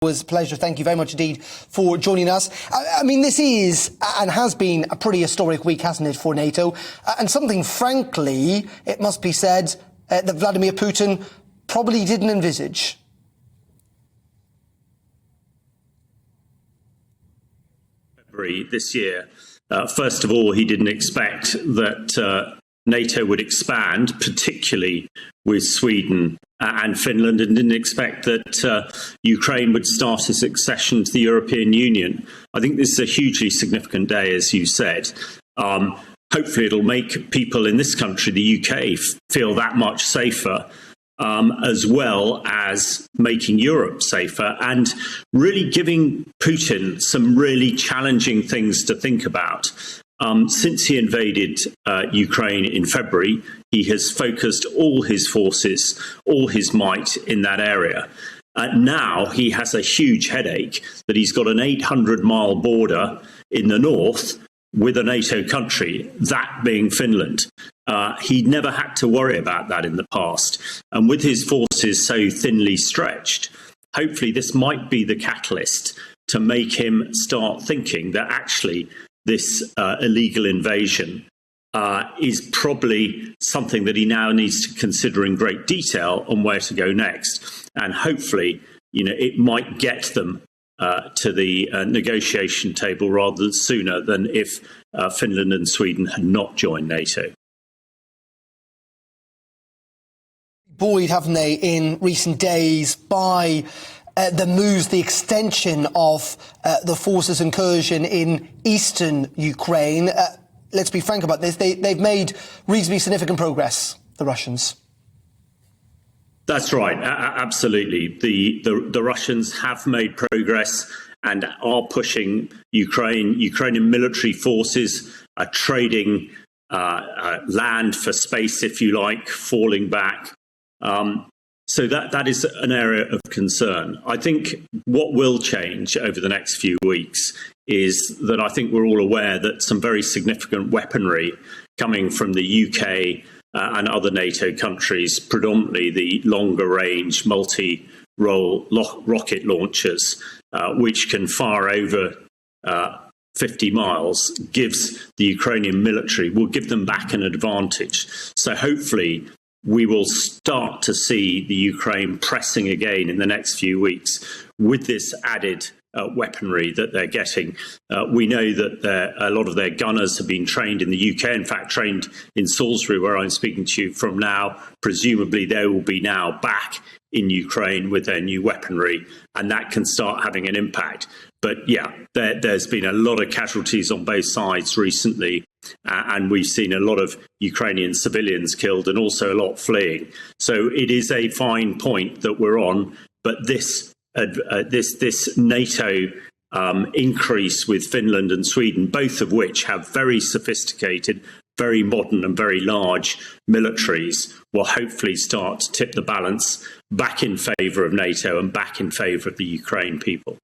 It was a pleasure. Thank you very much indeed for joining us. I mean, this is and has been a pretty historic week, hasn't it, for NATO? And something, frankly, it must be said, that Vladimir Putin probably didn't envisage. February this year, first of all, he didn't expect that NATO would expand, particularly with Sweden and Finland, and didn't expect that Ukraine would start its accession to the European Union. I think this is a hugely significant day, as you said. Hopefully it'll make people in this country, the UK, feel that much safer, as well as making Europe safer and really giving Putin some really challenging things to think about. Since he invaded Ukraine in February, he has focused all his forces, all his might in that area. Now he has a huge headache that he's got an 800-mile border in the north with a NATO country, that being Finland. He'd never had to worry about that in the past. And with his forces so thinly stretched, hopefully this might be the catalyst to make him start thinking that actually this illegal invasion is probably something that he now needs to consider in great detail on where to go next. And hopefully, it might get them to the negotiation table rather sooner than if Finland and Sweden had not joined NATO. Buoyed, haven't they, in recent days by the moves, the extension of the forces' incursion in eastern Ukraine. Let's be frank about this. They've made reasonably significant progress, the Russians. That's right. Absolutely. The Russians have made progress and are pushing Ukraine. Ukrainian military forces are trading land for space, if you like, falling back. So that is an area of concern. I think what will change over the next few weeks is that I think we're all aware that some very significant weaponry coming from the UK and other NATO countries, predominantly the longer range multi-role rocket launchers, which can fire over 50 miles, gives the Ukrainian military, will give them back an advantage. So hopefully we will start to see the Ukraine pressing again in the next few weeks with this added weaponry that they're getting. We know that a lot of their gunners have been trained in the UK, in fact, trained in Salisbury, where I'm speaking to you from now. Presumably they will be now back in Ukraine with their new weaponry, and that can start having an impact. But yeah, there's been a lot of casualties on both sides recently, and we've seen a lot of Ukrainian civilians killed and also a lot fleeing. So it is a fine point that we're on, but this NATO increase with Finland and Sweden, both of which have very sophisticated, very modern and very large militaries, will hopefully start to tip the balance back in favour of NATO and back in favour of the Ukraine people.